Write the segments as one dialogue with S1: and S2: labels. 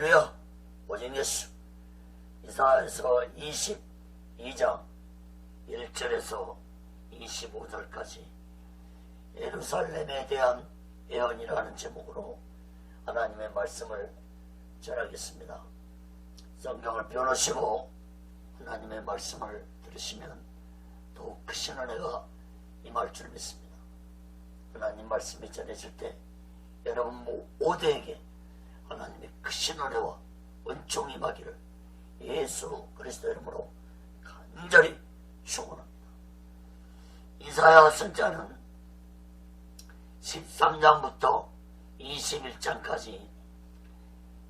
S1: 할렐루야. 오직 예수. 이사야서 22장 1절에서 25절까지 예루살렘에 대한 예언이라는 제목으로 하나님의 말씀을 전하겠습니다. 성경을 펴놓으시고 하나님의 말씀을 들으시면 더욱 크신 은혜가 임할 줄 믿습니다. 하나님 말씀이 전해질 때 여러분 모두에게 하나님의 크신 은혜와 은총이 임하기를 예수 그리스도 이름으로 간절히 축원합니다. 이사야 선자는 13장부터 21장까지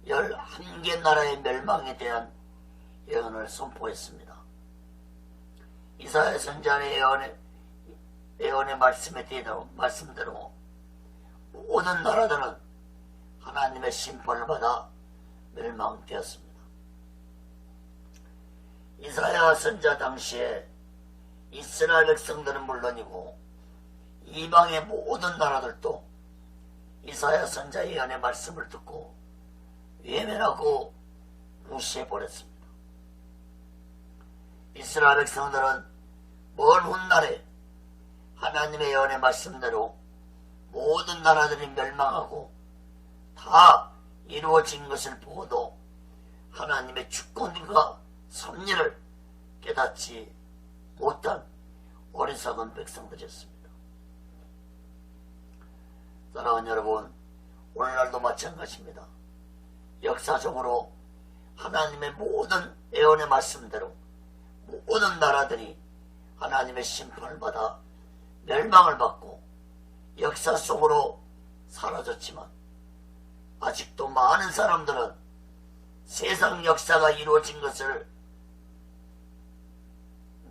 S1: 11개 나라의 멸망에 대한 예언을 선포했습니다. 이사야 선자의 예언의 말씀대로 모든 나라들은 하나님의 심판을 받아 멸망되었습니다. 이사야 선자 당시에 이스라엘 백성들은 물론이고 이방의 모든 나라들도 이사야 선자의 예언의 말씀을 듣고 외면하고 무시해버렸습니다. 이스라엘 백성들은 먼 훗날에 하나님의 예언의 말씀대로 모든 나라들이 멸망하고 다 이루어진 것을 보고도 하나님의 주권과 섭리를 깨닫지 못한 어리석은 백성들이었습니다. 사랑하는 여러분, 오늘날도 마찬가지입니다. 역사적으로 하나님의 모든 예언의 말씀대로 모든 나라들이 하나님의 심판을 받아 멸망을 받고 역사 속으로 사라졌지만 아직도 많은 사람들은 세상 역사가 이루어진 것을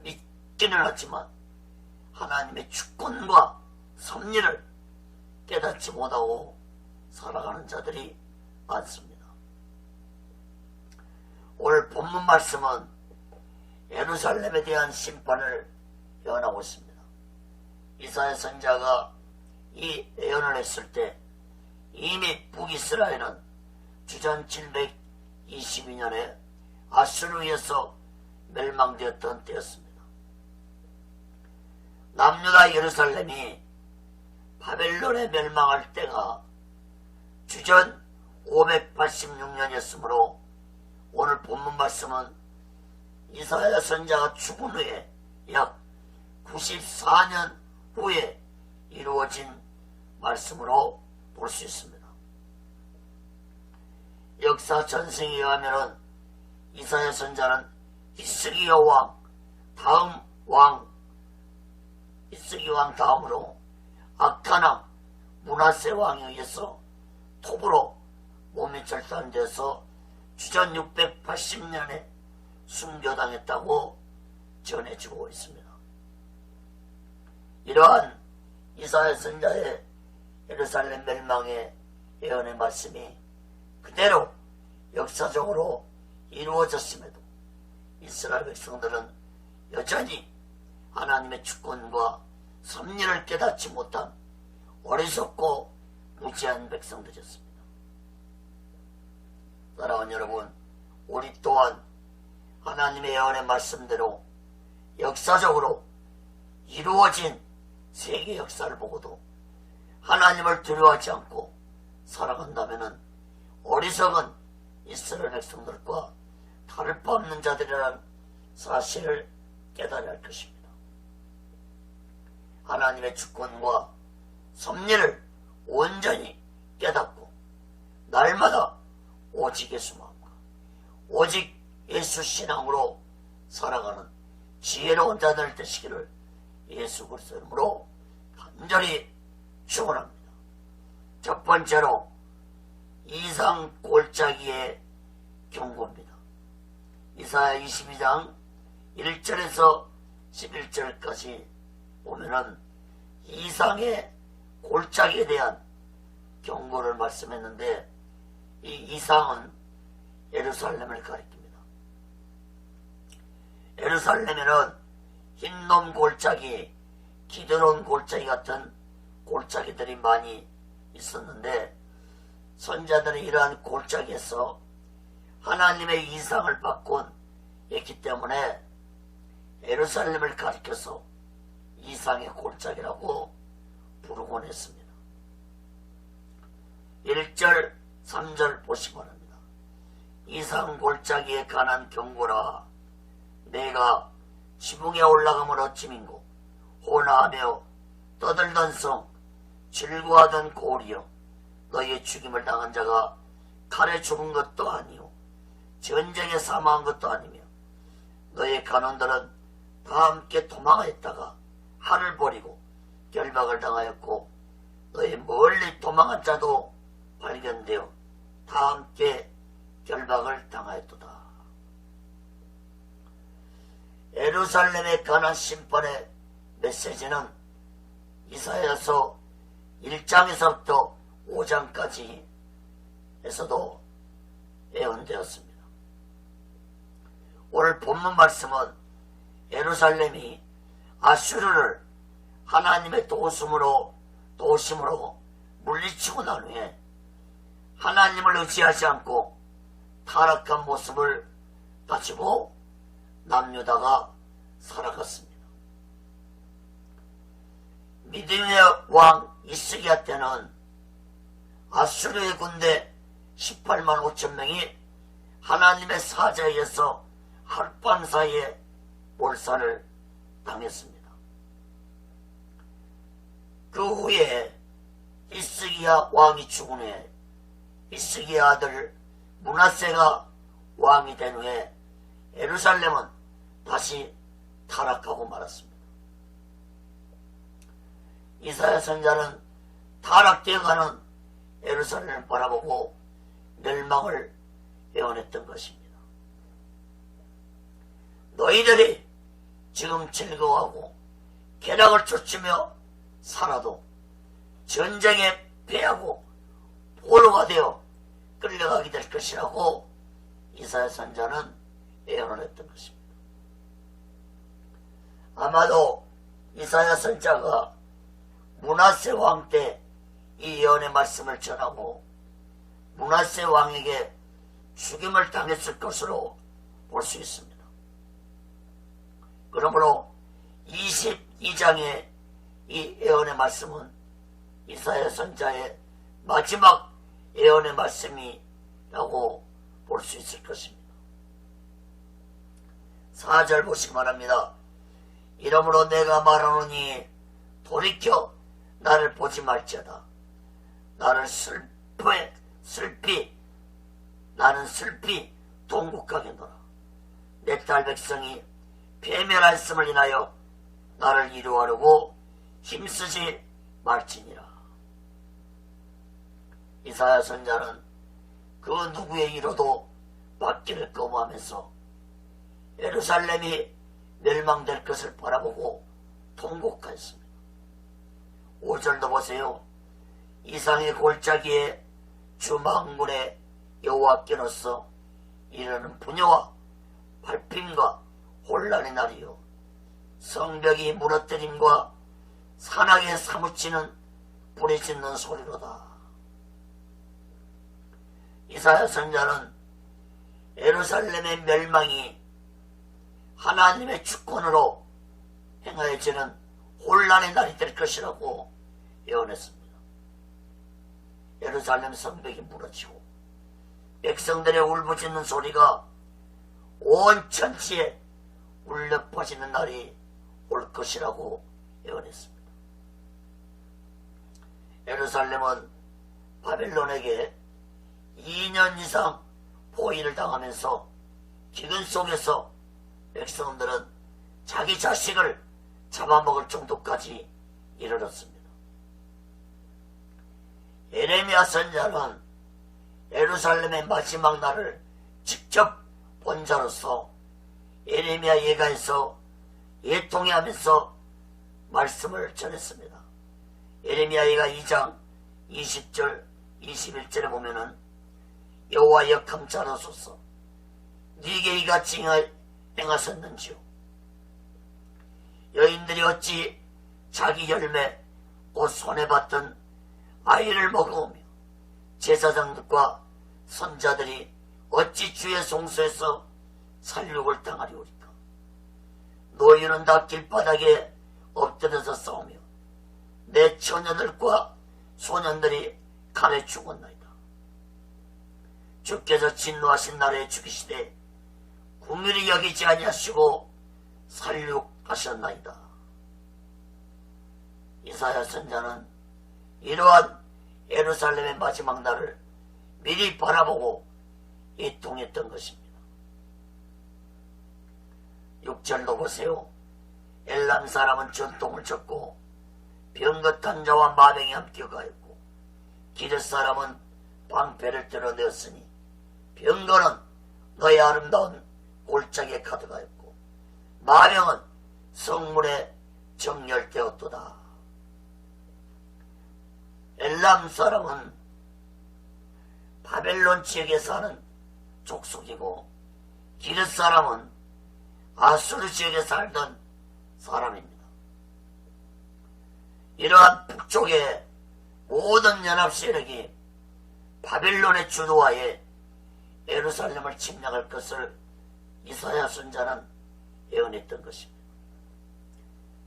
S1: 믿기는 하지만 하나님의 주권과 섭리를 깨닫지 못하고 살아가는 자들이 많습니다. 오늘 본문 말씀은 예루살렘에 대한 심판을 예언하고 있습니다. 이사야 선자가 이 예언을 했을 때 이미 북이스라엘은 주전 722년에 아수르에서 멸망되었던 때였습니다. 남유다 예루살렘이 바벨론에 멸망할 때가 주전 586년이었으므로 오늘 본문 말씀은 이사야 선자가 죽은 후에 약 94년 후에 이루어진 말씀으로 볼 수 있습니다. 역사 전승에 의하면 이사야 선자는 히스기야 왕 다음으로 아카나 므낫세 왕에 의해서 톱으로 몸이 절단돼서 주전 680년에 순교당했다고 전해지고 있습니다. 이러한 이사야 선자의 예루살렘 멸망의 예언의 말씀이 그대로 역사적으로 이루어졌음에도 이스라엘 백성들은 여전히 하나님의 주권과 섭리를 깨닫지 못한 어리석고 무지한 백성들이었습니다. 사랑하는 여러분, 우리 또한 하나님의 예언의 말씀대로 역사적으로 이루어진 세계 역사를 보고도 하나님을 두려워하지 않고 살아간다면 어리석은 이스라엘 백성들과 다를 바 없는 자들이라는 사실을 깨달아야 할 것입니다. 하나님의 주권과 섭리를 온전히 깨닫고 날마다 오직 예수 마음과 오직 예수 신앙으로 살아가는 지혜로운 자들 되시기를 예수 그리스도 이름으로 간절히 축원합니다. 첫 번째로 이상 골짜기의 경고입니다. 이사야 22장 1절에서 11절까지 보면은 이상의 골짜기에 대한 경고를 말씀했는데 이 이상은 예루살렘을 가리킵니다. 예루살렘에는 흰놈 골짜기, 기드론 골짜기 같은 골짜기들이 많이 있었는데 선자들이 이러한 골짜기에서 하나님의 이상을 받곤 했기 때문에 예루살렘을 가리켜서 이상의 골짜기라고 부르곤 했습니다. 1절 3절 보시기 바랍니다. 이상 골짜기에 관한 경고라. 내가 지붕에 올라가면 어찌민고 호나하며 떠들던 성 즐거워하던 고리여, 너희의 죽임을 당한 자가 칼에 죽은 것도 아니요 전쟁에 사망한 것도 아니며 너희의 간원들은 다 함께 도망하였다가 하늘 버리고 결박을 당하였고 너희 멀리 도망한 자도 발견되어 다 함께 결박을 당하였도다. 예루살렘에 관한 심판의 메시지는 이사야서 1장에서부터 5장까지 에서도 예언되었습니다. 오늘 본문 말씀은 예루살렘이 아수르를 하나님의 도심으로 물리치고 난 후에 하나님을 의지하지 않고 타락한 모습을 가지고 남유다가 살아갔습니다. 믿음의 왕 이스기야 때는 아수르의 군대 18만 5천 명이 하나님의 사자에 의해서 하룻밤 사이에 몰살을 당했습니다. 그 후에 이스기야 왕이 죽은 후에 이스기야 아들 므낫세가 왕이 된 후에 예루살렘은 다시 타락하고 말았습니다. 이사야 선지자는 타락되어가는 예루살렘을 바라보고 멸망을 예언했던 것입니다. 너희들이 지금 즐거워하고 쾌락을 쫓으며 살아도 전쟁에 패하고 포로가 되어 끌려가게 될 것이라고 이사야 선지자는 예언을 했던 것입니다. 아마도 이사야 선지자가 므낫세 왕 때 이 예언의 말씀을 전하고 므낫세 왕에게 죽임을 당했을 것으로 볼 수 있습니다. 그러므로 22장의 이 예언의 말씀은 이사야 선지자의 마지막 예언의 말씀이라고 볼 수 있을 것입니다. 4절 보시기 바랍니다. 이러므로 내가 말하노니 돌이켜 나를 보지 말지어다. 나는 슬피 동국하겠노라. 내 딸 백성이 패멸하였음을 인하여 나를 이루하려고 힘쓰지 말지니라. 이사야 선지자는 그 누구의 이로도 받기를 거부하면서 예루살렘이 멸망될 것을 바라보고 통곡하였습니다. 5절도 보세요. 이상의 골짜기에 주망군의 여호와께로서 이르는 부녀와 발핌과 혼란의 날이요 성벽이 무너뜨림과 산악에 사무치는 불이 짓는 소리로다. 이사야 선지자는 예루살렘의 멸망이 하나님의 주권으로 행하여지는 혼란의 날이 될 것이라고 예언했습니다. 예루살렘 성벽이 무너지고 백성들의 울부짖는 소리가 온 천지에 울려 퍼지는 날이 올 것이라고 예언했습니다. 예루살렘은 바벨론에게 2년 이상 포위를 당하면서 기근 속에서 백성들은 자기 자식을 잡아먹을 정도까지 이르렀습니다. 예레미야 선지자는 예루살렘의 마지막 날을 직접 본 자로서 예레미야 예가에서 예통해하면서 말씀을 전했습니다. 예레미야 예가 2장 20절 21절에 보면은 여호와여 감찰하소서 네게 이같이 행하셨는지요. 여인들이 어찌 자기 열매 곧 손에 받던 아이를 먹어오며 제사장들과 선자들이 어찌 주의 송수에서 살육을 당하리오리까. 노인은 다 길바닥에 엎드려서 싸우며 내 처녀들과 소년들이 칼에 죽었나이다. 주께서 진노하신 날에 죽이시되 궁휼히 여기지 아니하시고 살육하셨나이다. 이사야 선자는 이러한 예루살렘의 마지막 날을 미리 바라보고 이통했던 것입니다. 6절로 보세요. 엘람 사람은 전통을 쳤고 병긋한 자와 마병이 함께 가였고 기르 사람은 방패를 드러내었으니 병거는 너의 아름다운 골짜기에 가득하였고 마병은 성문에 정렬되었도다. 엘람 사람은 바벨론 지역에 사는 족속이고 기르 사람은 아수르 지역에 살던 사람입니다. 이러한 북쪽의 모든 연합 세력이 바벨론의 주도하에 예루살렘을 침략할 것을 이사야 선자는 예언했던 것입니다.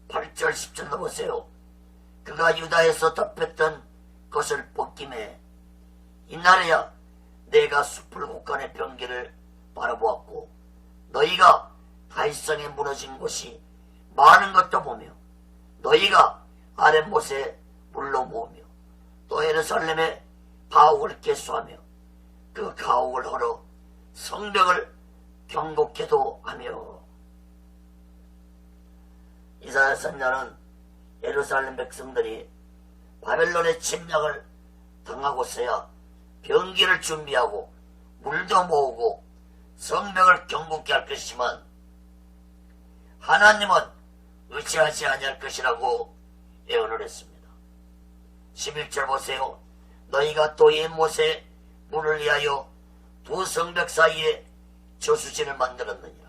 S1: 8절 10절로 보세요. 그가 유다에서 덮였던 것을 벗김에 이날에야 내가 숲을 곳간의 병기를 바라보았고 너희가 다윗성에 무너진 곳이 많은 것도 보며 너희가 아랫못에 물로 모으며 또 예루살렘에 가옥을 개수하며 그 가옥을 헐어 성벽을 경곡해도 하며. 이사야 선자는 예루살렘 백성들이 바벨론의 침략을 당하고서야 병기를 준비하고 물도 모으고 성벽을 경곡케 할 것이지만 하나님은 의지하지 아니할 것이라고 예언을 했습니다. 11절 보세요. 너희가 또 옛못에 물을 위하여 두 성벽 사이에 저수지를 만들었느니라.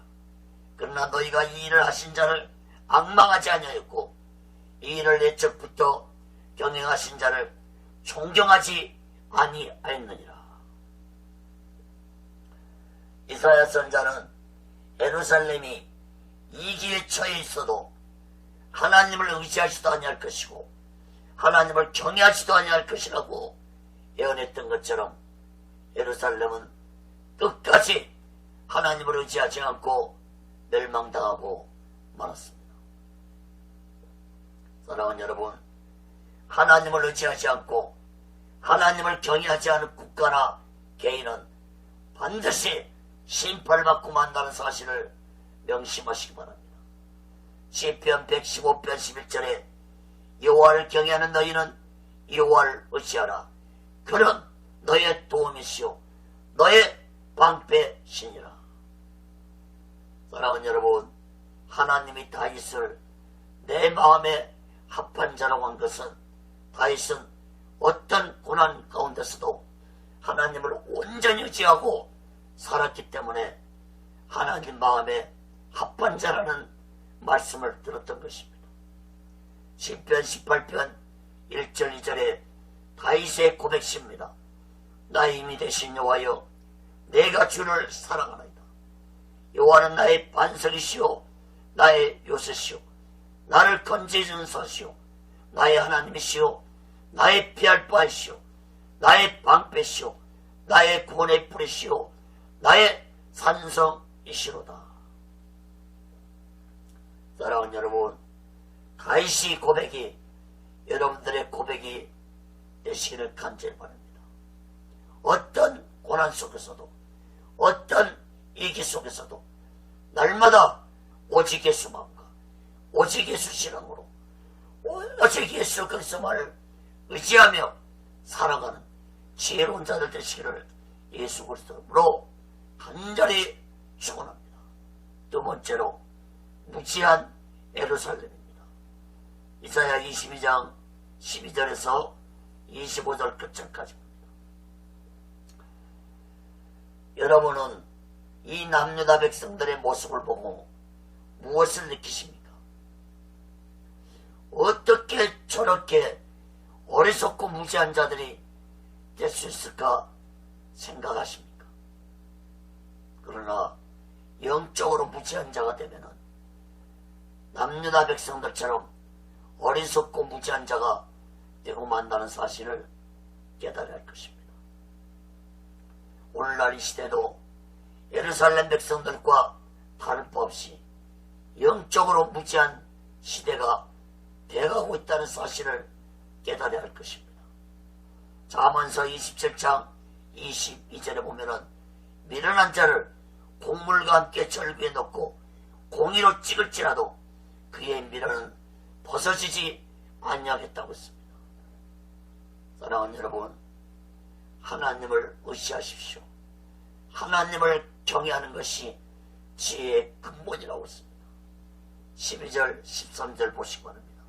S1: 그러나 너희가 이 일을 하신 자를 앙망하지 아니하였고 이 일을 예적부터 경영하신 자를 존경하지 아니하였느니라. 이사야 선자는 예루살렘이 이기에 처해 있어도 하나님을 의지하지도 아니할 것이고 하나님을 경외하지도 아니할 것이라고 예언했던 것처럼 예루살렘은 끝까지 하나님을 의지하지 않고 멸망당하고 말았습니다. 사랑하는 여러분, 하나님을 의지하지 않고 하나님을 경외하지 않은 국가나 개인은 반드시 심판을 받고 만다는 사실을 명심하시기 바랍니다. 시편 115편 11절에 여호와를 경외하는 너희는 여호와를 의지하라. 그는 너의 도움이시오 너의 방패시니라. 사랑하는 여러분, 하나님이 다윗을 내 마음에 합한 자라고 한 것은 다윗은 어떤 고난 가운데서도 하나님을 온전히 의지하고 살았기 때문에 하나님 마음에 합한 자라는 말씀을 들었던 것입니다. 시편 18편 1절 2절에 다윗의 고백시입니다. 나의 힘이 되신 여호와여 내가 주를 사랑하나이다. 여호와는 나의 반석이시오 나의 요새시오 나를 건져주는 서시오 나의 하나님이시오 나의 피할 바이시오 나의 방패시오 나의 구원의 뿌리시오 나의 산성이시로다. 사랑하는 여러분, 다윗의 고백이 여러분들의 고백이 되시기를 간절히 바랍니다. 어떤 고난 속에서도 어떤 위기 속에서도 날마다 오직 예수 마음과 오직 예수 신앙으로 오직 예수 그리스도만을 의지하며 살아가는 지혜로운 자들 되시기를 예수 그리스도로 간절히 축원합니다. 두 번째로 무지한 예루살렘입니다. 이사야 22장 12절에서 25절 끝절까지입니다. 여러분은 이 남유다 백성들의 모습을 보고 무엇을 느끼십니까? 어떻게 저렇게 어리석고 무지한 자들이 될 수 있을까 생각하십니까? 그러나 영적으로 무지한 자가 되면은 남유다 백성들처럼 어리석고 무지한 자가 되고 만다는 사실을 깨달아야 할 것입니다. 오늘날 이 시대도 예루살렘 백성들과 다를 바 없이 영적으로 무지한 시대가 돼가고 있다는 사실을 깨달아야 할 것입니다. 잠언서 27장 22절에 보면은 미련한 자를 곡물과 함께 절구에 넣고 공의로 찍을지라도 그의 미련은 벗어지지 아니하겠다고 했습니다. 사랑하는 여러분, 하나님을 의지하십시오. 하나님을 경외하는 것이 지혜의 근본이라고 했습니다. 12절 13절 보시기 바랍니다.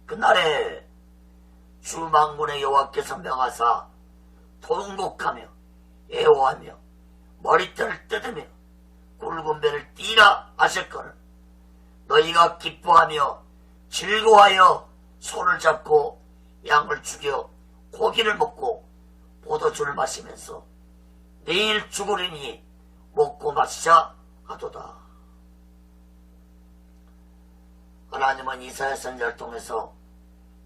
S1: 그날에 주 만군의 여호와께서 명하사 통곡하며 애호하며 머리털을 뜯으며 굵은 배를 띠라 하셨거늘 너희가 기뻐하며 즐거워하여 손을 잡고 양을 죽여 고기를 먹고 포도주를 마시면서 내일 죽으리니 먹고 마시자 하도다. 하나님은 이사야 선지자를 통해서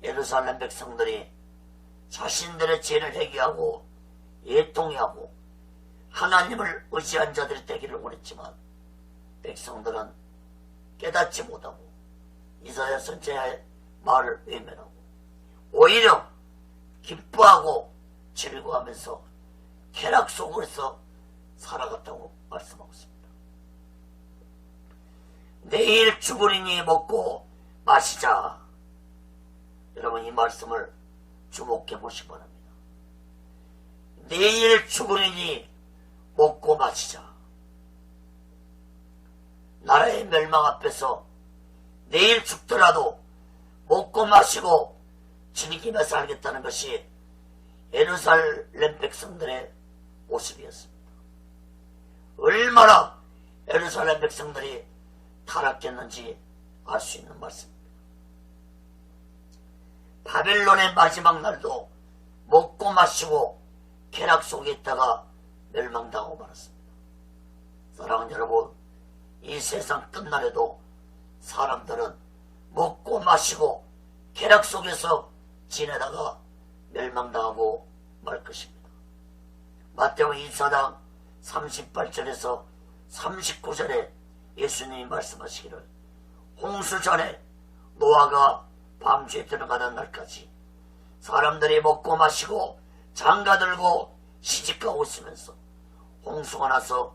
S1: 예루살렘 백성들이 자신들의 죄를 회개하고 애통해하고 하나님을 의지한 자들이 되기를 원했지만 백성들은 깨닫지 못하고 이사야 선지자의 말을 외면하고 오히려 기뻐하고 즐거워하면서 쾌락 속에서 살아갔다고 말씀하고 있습니다. 내일 죽으리니 먹고 마시자. 여러분 이 말씀을 주목해 보시기 바랍니다. 내일 죽으리니 먹고 마시자. 나라의 멸망 앞에서 내일 죽더라도 먹고 마시고 즐기며 살겠다는 것이 예루살렘 백성들의 모습이었습니다. 얼마나 예루살렘 백성들이 타락했는지 알 수 있는 말씀입니다. 바벨론의 마지막 날도 먹고 마시고 쾌락 속에 있다가 멸망당하고 말았습니다. 사랑하는 여러분, 이 세상 끝날에도 사람들은 먹고 마시고 쾌락 속에서 지내다가 멸망당하고 말 것입니다. 마태복음 24장 38절에서 39절에 예수님이 말씀하시기를 홍수 전에 노아가 방주에 들어가는 날까지 사람들이 먹고 마시고 장가들고 시집가고 있으면서 홍수가 나서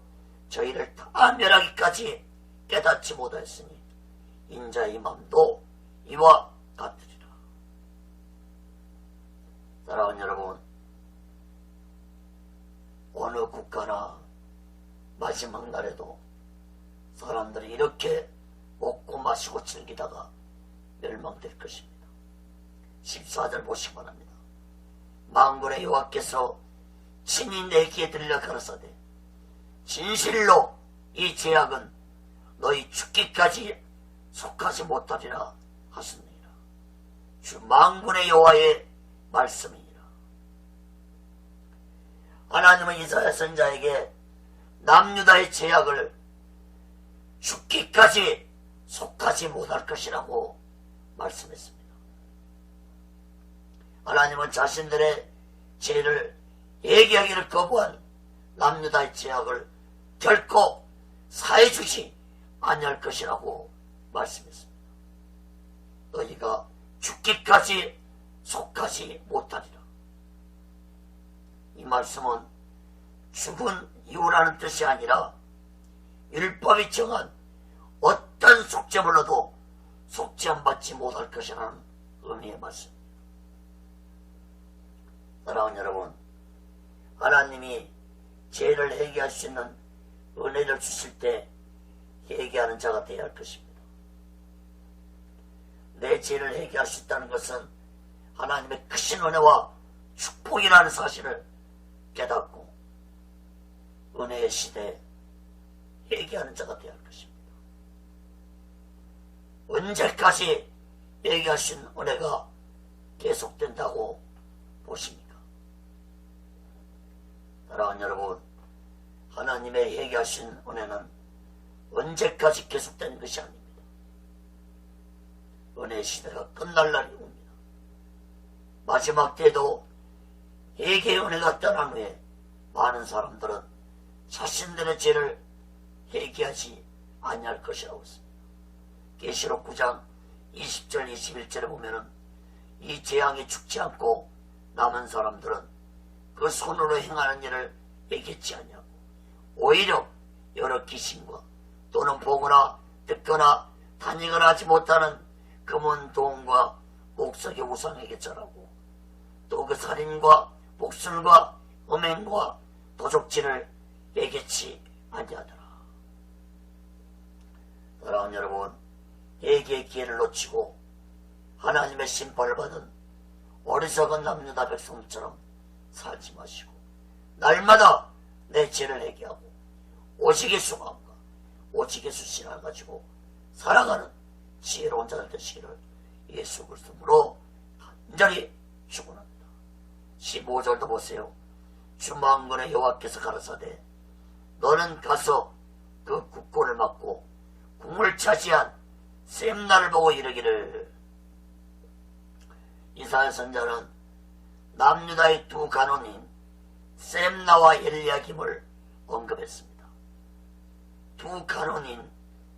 S1: 저희를 다 멸하기까지 깨닫지 못하였으니 인자의 맘도 이와 같으리라. 사랑하는 여러분, 어느 국가나 마지막 날에도 사람들이 이렇게 먹고 마시고 즐기다가 멸망될 것입니다. 14절 보시기 바랍니다. 만군의 여호와께서 친히 내게 들려 가라사대 진실로 이 죄악은 너희 죽기까지 속하지 못하리라 하셨느니라. 주 만군의 여호와의 말씀이니라. 하나님은 이사야 선지자에게 남유다의 죄악을 죽기까지 속하지 못할 것이라고 말씀했습니다. 하나님은 자신들의 죄를 얘기하기를 거부한 남유다의 죄악을 결코 사해주지 아니할 것이라고 말씀했습니다. 너희가 죽기까지 속하지 못하리라. 이 말씀은 죽은 이유라는 뜻이 아니라 율법이 정한 어떤 속죄물로도 속죄함받지 못할 것이라는 의미의 말씀입니다. 사랑하는 여러분, 하나님이 죄를 회개할 수 있는 은혜를 주실 때 회개하는 자가 되어야 할 것입니다. 내 죄를 회개할 수 있다는 것은 하나님의 크신 은혜와 축복이라는 사실을 깨닫고 은혜의 시대에 회개하는 자가 되어야 할 것입니다. 언제까지 회개할 수 있는 은혜가 계속된다고 보십니까? 사랑하는 여러분, 하나님의 회개하신 은혜는 언제까지 계속되는 것이 아닙니다. 은혜의 시대가 끝날 날이 옵니다. 마지막 때도 회개의 은혜가 떠난 후에 많은 사람들은 자신들의 죄를 회개하지 아니할 것이라고 했습니다. 계시록 9장 20절 21절에 보면은 이 재앙이 죽지 않고 남은 사람들은 그 손으로 행하는 일을 회개치 아니하고 오히려 여러 귀신과 또는 보거나 듣거나 다니거나 하지 못하는 금은 동과 목석의 우상에게 절하고 또 그 살인과 목술과 음행과 도적질을 회개치 아니하더라. 사랑하는 여러분, 회개의 기회를 놓치고 하나님의 심판을 받은 어리석은 남유다 백성처럼 살지 마시고 날마다 내 죄를 회개하고 오직 예수 마음과 오직 예수 신앙을 가지고 살아가는 지혜로운 자들 되시기를 예수 그리스도로 간절히 축원합니다. 15절도 보세요. 주만군의 여호와께서 가라사대 너는 가서 그 국권을 맡고 궁을 차지한 셈나를 보고 이르기를. 이사야 선자는 남유다의 두 간원인 셈나와 엘리야김을 언급했습니다. 두 간원인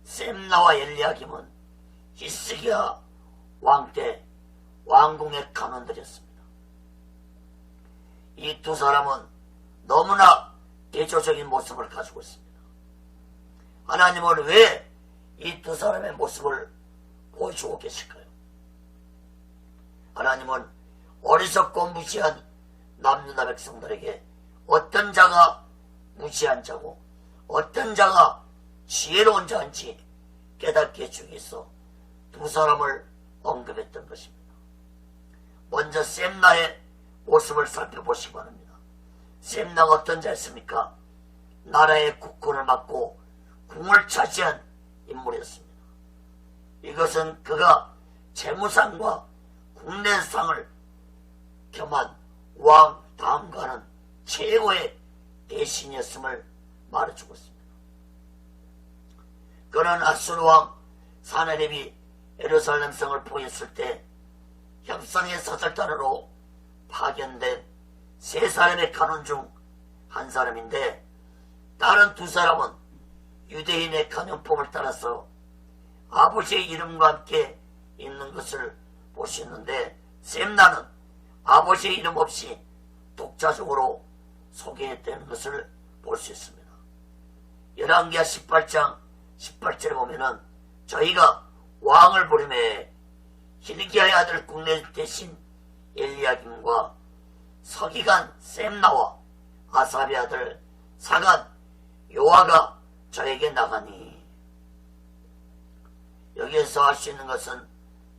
S1: 셈나와 엘리야김은 히스기야 왕 때 왕궁의 간원들이었습니다. 이 두 사람은 너무나 대조적인 모습을 가지고 있습니다. 하나님은 왜 이 두 사람의 모습을 보여주고 계실까요? 하나님은 어리석고 무지한 남유다 백성들에게 어떤 자가 무지한 자고 어떤 자가 지혜로운 자인지 깨닫게 해주기 위해서 두 사람을 언급했던 것입니다. 먼저 셈나의 모습을 살펴보시기 바랍니다. 셈나가 어떤 자였습니까? 나라의 국권을 맡고 궁을 차지한 인물이었습니다. 이것은 그가 재무상과 국내상을 겸한 왕 다음과는 최고의 대신이었음을 말해주고 있습니다. 그는 아수르 왕 사네립이 예루살렘 성을 포위했을 때 협상의 사절단으로 파견된 세 사람의 간원 중 한 사람인데 다른 두 사람은 유대인의 간연법을 따라서 아버지의 이름과 함께 있는 것을 볼 수 있는데 셈나는 아버지의 이름 없이 독자적으로 소개했다는 것을 볼 수 있습니다. 열왕기하 18장 18절에 보면은 저희가 왕을 부르매 hil기야의 아들 국내 대신 엘리야김과 서기관 셈나와 아삽의 아들 사간 요아가 저에게 나가니. 여기에서 알 수 있는 것은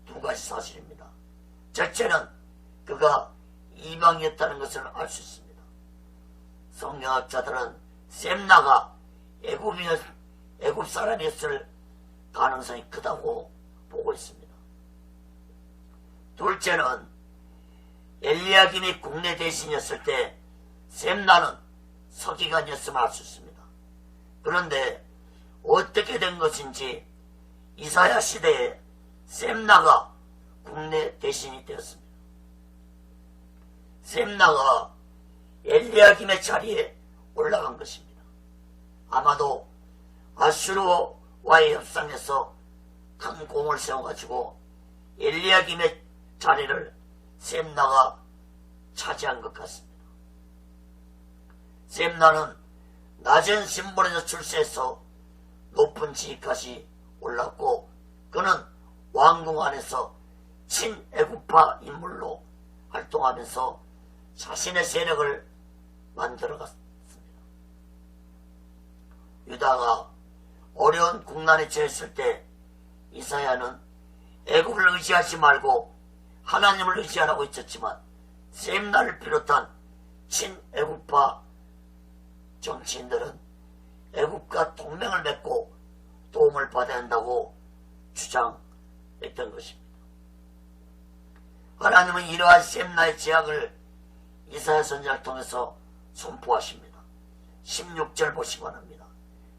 S1: 두 가지 사실입니다. 첫째는 그가 이방이었다는 것을 알 수 있습니다. 성경학자들은 셈나가 애굽 사람이었을 가능성이 크다고 보고 있습니다. 둘째는 엘리야김이 국내 대신이었을 때 셈나는 서기관이었음을 알 수 있습니다. 그런데 어떻게 된 것인지 이사야 시대에 셈나가 국내 대신이 되었습니다. 셈나가 엘리야김의 자리에 올라간 것입니다. 아마도 아수르와의 협상에서 큰 공을 세워가지고 엘리야김의 자리를 셈나가 차지한 것 같습니다. 셈나는 낮은 신분에서 출세해서 높은 지위까지 올랐고 그는 왕궁 안에서 친애국파 인물로 활동하면서 자신의 세력을 만들어갔습니다. 유다가 어려운 국난에 처했을 때 이사야는 애굽을 의지하지 말고 하나님을 의지하라고 했었지만 셈나를 비롯한 친애국파 정치인들은 애국과 동맹을 맺고 도움을 받아야 한다고 주장했던 것입니다. 하나님은 이러한 셈나의 제약을 이사야 선지자를 통해서 선포하십니다. 16절 보시기 바랍니다.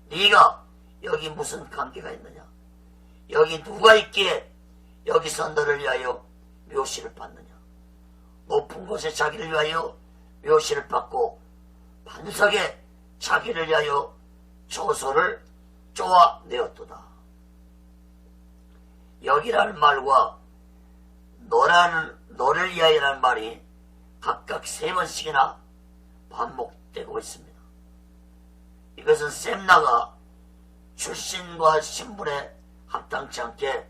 S1: 네가 여기 무슨 관계가 있느냐? 여기 누가 있기에 여기서 너를 위하여 묘시를 받느냐? 높은 곳에 자기를 위하여 묘시를 받고 반석에 자기를 위하여 조소를 쪼아내었도다. 여기라는 말과 너를 위하여라는 말이 각각 3번씩이나 반복되고 있습니다. 이것은 셈나가 출신과 신분에 합당치 않게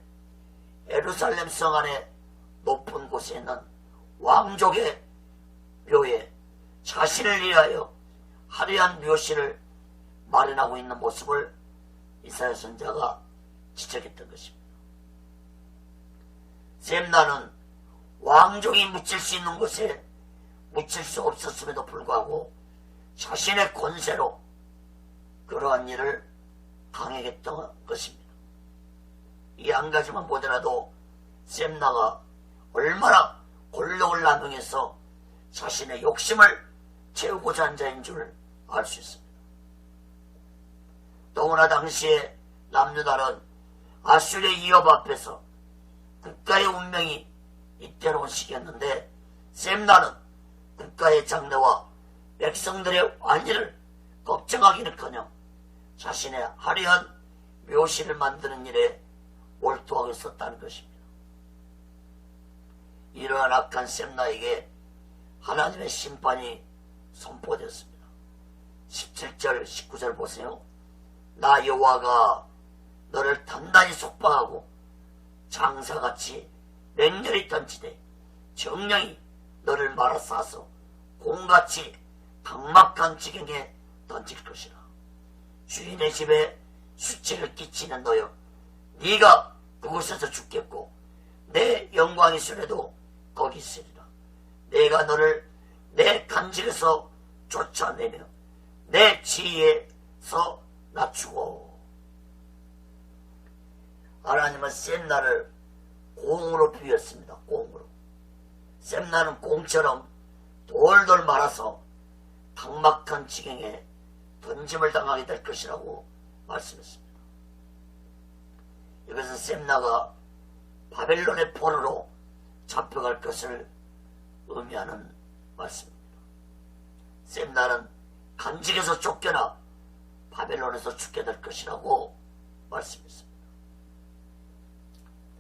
S1: 예루살렘 성 안에 높은 곳에 있는 왕족의 묘에 자신을 위하여 화려한 묘실을 마련하고 있는 모습을 이사야 선지자가 지적했던 것입니다. 셈나는 왕족이 묻힐 수 있는 곳에 묻힐 수 없었음에도 불구하고 자신의 권세로 그러한 일을 강행했던 것입니다. 이 한 가지만 보더라도 셈나가 얼마나 권력을 남용해서 자신의 욕심을 채우고자 한 자인 줄 알 수 있습니다. 더구나 당시에 남유다는 아수르의 위협 앞에서 국가의 운명이 잇대로운 시기였는데 셈나는 국가의 장래와 백성들의 안위를 걱정하기는커녕 자신의 화려한 묘실을 만드는 일에 몰두하고 있었다는 것입니다. 이러한 악한 셈나에게 하나님의 심판이 선포되었습니다. 17절 19절 보세요. 나 여호와가 너를 단단히 속박하고 장사같이 맹렬히 던지되 정령이 너를 말아 싸서 공같이 강막한 지경에 던질 것이라. 주인의 집에 수치를 끼치는 너여 네가 그곳에서 죽겠고 내 영광이 수레도 거기 있으리라. 내가 너를 내 간직에서 쫓아내며 내 지혜에서 낮추고. 하나님은 셈나를 공으로 비유했습니다. 공으로. 셈나는 공처럼 돌돌 말아서 강막한 지경에 던짐을 당하게 될 것이라고 말씀했습니다. 이것은 셈나가 바벨론의 포로로 잡혀갈 것을 의미하는 말씀입니다. 셈나는 간직에서 쫓겨나 바벨론에서 죽게 될 것이라고 말씀했습니다.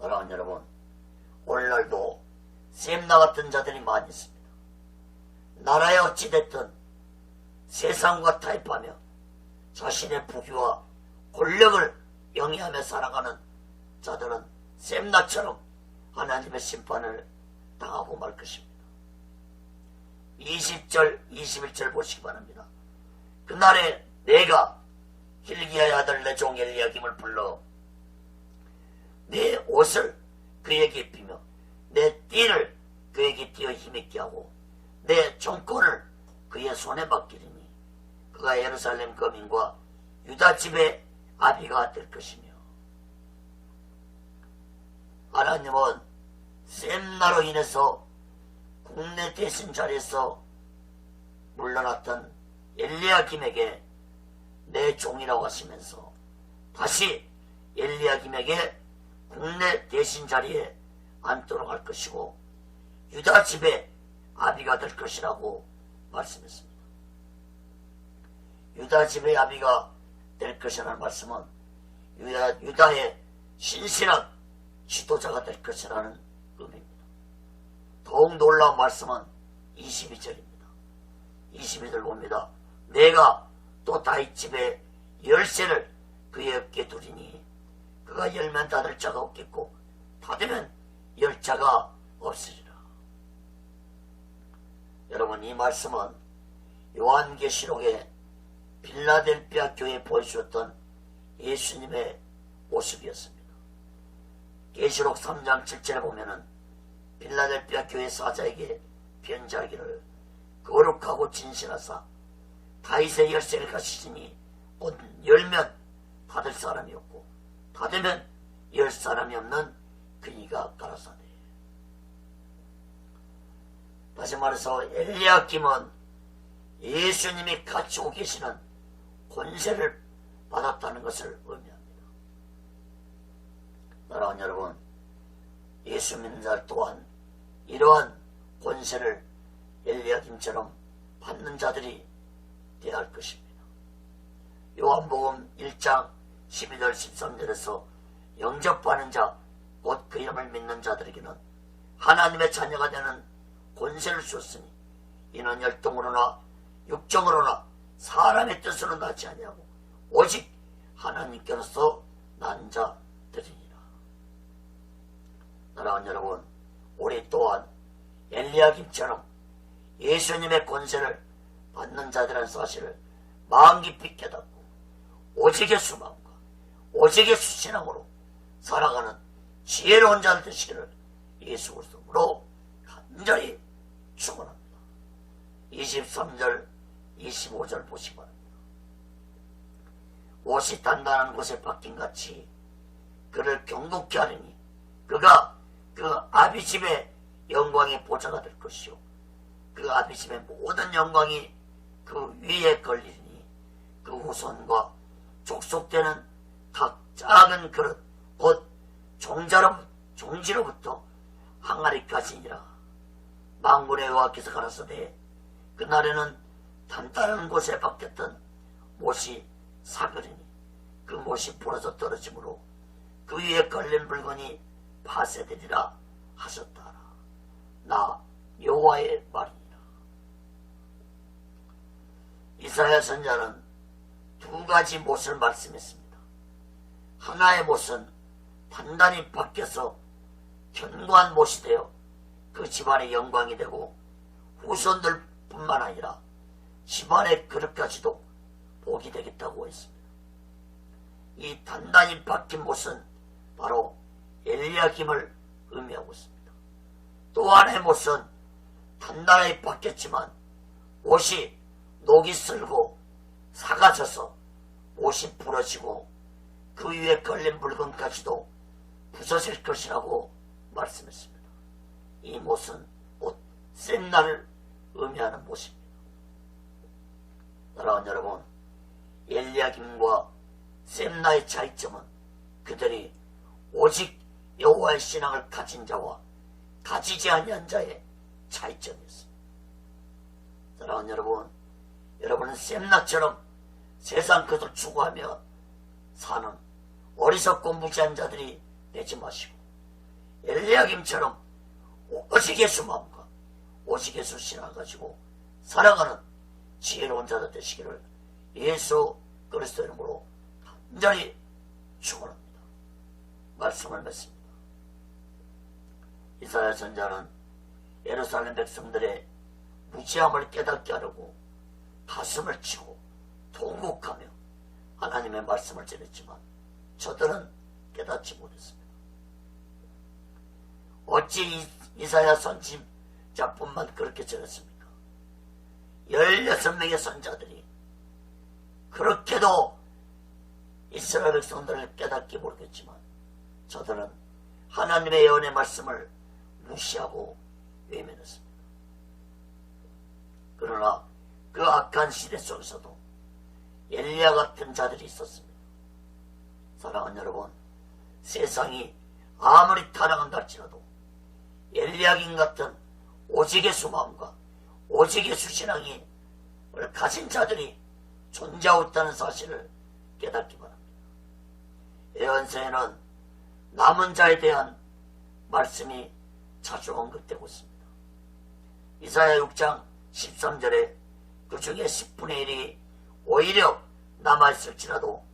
S1: 사랑하는 여러분, 오늘날도 셈나 같은 자들이 많이 있습니다. 나라에 어찌됐든 세상과 타협하며 자신의 부귀와 권력을 영위하며 살아가는 자들은 셈나처럼 하나님의 심판을 당하고 말 것입니다. 20절 21절 보시기 바랍니다. 그날에 내가 hil기야의 아들 내 종 엘리야김을 불러 내 옷을 그에게 입히며 내 띠를 그에게 띄어 힘있게 하고 내 정권을 그의 손에 맡기리니 그가 예루살렘 거민과 유다 집의 아비가 될 것이며. 하나님은 셈나로 인해서 국내 대신 자리에서 물러났던 엘리야김에게 내 종이라고 하시면서 다시 엘리야김에게 국내 대신 자리에 앉도록 할 것이고 유다 집의 아비가 될 것이라고 말씀했습니다. 유다 집의 아비가 될 것이라는 말씀은 유다의 신실한 지도자가 될 것이라는 의미입니다. 더욱 놀라운 말씀은 22절입니다. 22절 봅니다. 내가 또 다윗 집의 열쇠를 그의 어깨에 두리니 그가 열면 닫을 자가 없겠고 닫으면 열 자가 없으리라. 여러분, 이 말씀은 요한계시록에 빌라델피아 교회에 보여주었던 예수님의 모습이었습니다. 계시록 3장 7절에 보면은 빌라델피아 교회 사자에게 변자기를 거룩하고 진실하사 다윗의 열쇠를 가지시니 곧 열면 닫을 사람이 없고 닫으면 열 사람이 없는 그이가 가라사대. 다시 말해서 엘리야김은 예수님이 가지고 계시는 권세를 받았다는 것을 의미합니다. 사랑하는 여러분, 예수 믿는 자 또한 이러한 권세를 엘리야김처럼 받는 자들이 되어야 할 것입니다. 요한복음 1장 12절 13절에서 영접하는 자, 곧 그 이름을 믿는 자들에게는 하나님의 자녀가 되는 권세를 주었으니 이는 혈통으로나 육정으로나 사람의 뜻으로 나지 아니하고 오직 하나님께로서 난 자들이니라. 사랑하는 여러분, 우리 또한 엘리야김처럼 예수님의 권세를 받는 자들이라는 사실을 마음 깊이 깨닫고 오직의 수마음과 오직의 수신앙으로 살아가는 지혜로운 자들 되시기를 예수 그리스도로 간절히 축원합니다. 23절 25절 보시기 바랍니다. 옷이 단단한 곳에 박힌같이 그를 경고케 하리니 그가 그 아비집의 영광의 보좌가 될 것이요 그 아비집의 모든 영광이 그 위에 걸리니 그 후손과 족속되는 각 작은 그릇 곧 종지로부터 항아리까지니라. 만군의 여호와께서 가라사대 그날에는 단단한 곳에 박혔던 못이 사그리니 그 못이 부러져 떨어지므로 그 위에 걸린 물건이 파쇄되리라 하셨다라. 나 여호와의 말이니라. 이사야 선지자는 두 가지 못을 말씀했습니다. 하나의 못은 단단히 박혀서 견고한 못이 되어 그 집안의 영광이 되고 후손들 뿐만 아니라 집안의 그릇까지도 복이 되겠다고 했습니다. 이 단단히 박힌 못은 바로 엘리야김을 의미하고 있습니다. 또 하나의 못은 단단히 박혔지만 못이 녹이 슬고 사가져서 못이 부러지고 그 위에 걸린 물건까지도 부서질 것이라고 말씀했습니다. 이 못은 곧 셈나를 의미하는 못입니다. 사랑하는 여러분, 엘리야김과 셈나의 차이점은 그들이 오직 여호와의 신앙을 가진 자와 가지지 아니한 자의 차이점이었습니다. 사랑하는 여러분, 여러분은 셈나처럼 세상 것을 추구하며 사는 어리석고 무지한 자들이 되지 마시고 엘리야김처럼 오직 예수 마음과 오직 예수 신앙을 가지고 살아가는 지혜로운 자들 되시기를 예수 그리스도 이름으로 간절히 축원합니다. 말씀을 맺습니다. 이사야 선지자는 예루살렘 백성들의 무지함을 깨닫게 하려고 가슴을 치고 통곡하며 하나님의 말씀을 전했지만 저들은 깨닫지 못했습니다. 어찌 이사야 선지자뿐만 그렇게 전했습니까? 16명의 선자들이 그렇게도 이스라엘 백성들을 깨닫기 모르겠지만 저들은 하나님의 예언의 말씀을 무시하고 외면했습니다. 그러나 그 악한 시대 속에서도 엘리야 같은 자들이 있었습니다. 사랑하는 여러분, 세상이 아무리 타락한다 할지라도 엘리야김 같은 오직의 수마음과 오직의 수신앙이 가진 자들이 존재하고 있다는 사실을 깨닫기 바랍니다. 예언서에는 남은 자에 대한 말씀이 자주 언급되고 있습니다. 이사야 6장 13절에 그 중에 10분의 1이 오히려 남아있을지라도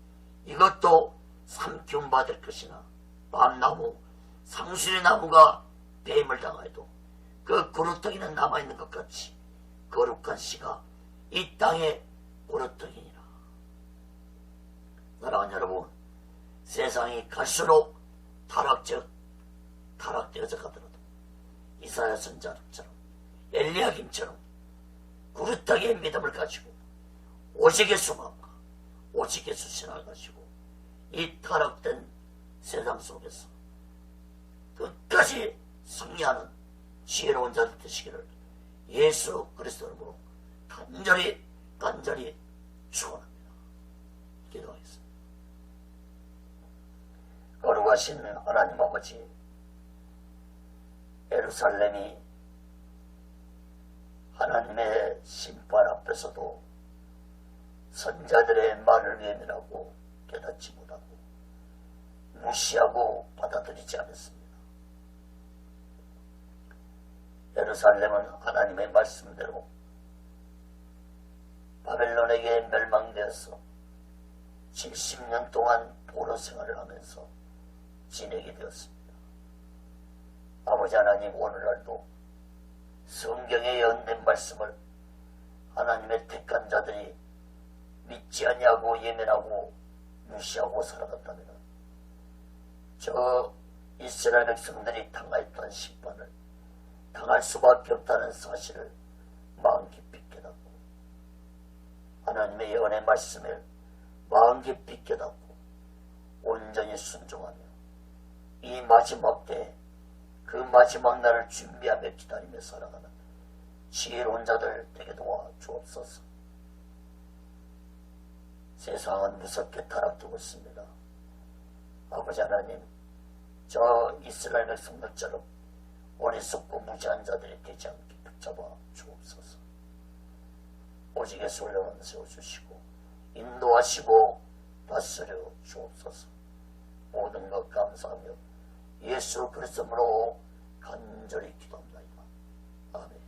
S1: 이것도 삼키움 받을 것이나 밤나무, 상수리나무가 배임을 당하여도 그 그루터기는 남아있는 것 같이 거룩한 씨가 이 땅에 그루터기니라. 사랑하는 여러분, 세상이 갈수록 타락되어져 가더라도 이사야 선지자처럼 엘리야김처럼 그루터기의 믿음을 가지고 오직의 수마음과 오직의 수신을 가지고 이 타락된 세상 속에서 끝까지 승리하는 지혜로운 자들 되시기를 예수 그리스도 이름으로 간절히 축원합니다. 기도하겠습니다. 거룩하신 하나님 아버지, 예루살렘이 하나님의 심판 앞에서도 선자들의 말을 외면하고 깨닫지 못하고 무시하고 받아들이지 않았습니다. 예루살렘은 하나님의 말씀대로 바벨론에게 멸망되어서 70년 동안 포로 생활을 하면서 지내게 되었습니다. 아버지 하나님, 오늘날도 성경에 연된 말씀을 하나님의 택한 자들이 믿지 아니하고 예면하고 무시하고 살아갔다면 저 이스라엘 백성들이 당하였던 심판을 당할 수밖에 없다는 사실을 마음 깊이 깨닫고 하나님의 예언의 말씀을 마음 깊이 깨닫고 온전히 순종하며 이 마지막 때에 그 마지막 날을 준비하며 기다리며 살아가는 지혜로운 자들 되게 도와 주옵소서. 세상은 무섭게 타락되고 있습니다. 아버지 하나님, 저 이스라엘 백성들처럼 어리석고 무지한 자들이 되지 않게 붙잡아 주옵소서. 오직의 소령을 세워주시고 인도하시고 다스려 주옵소서. 모든 것 감사하며 예수 그리스도로 간절히 기도합니다. 아멘.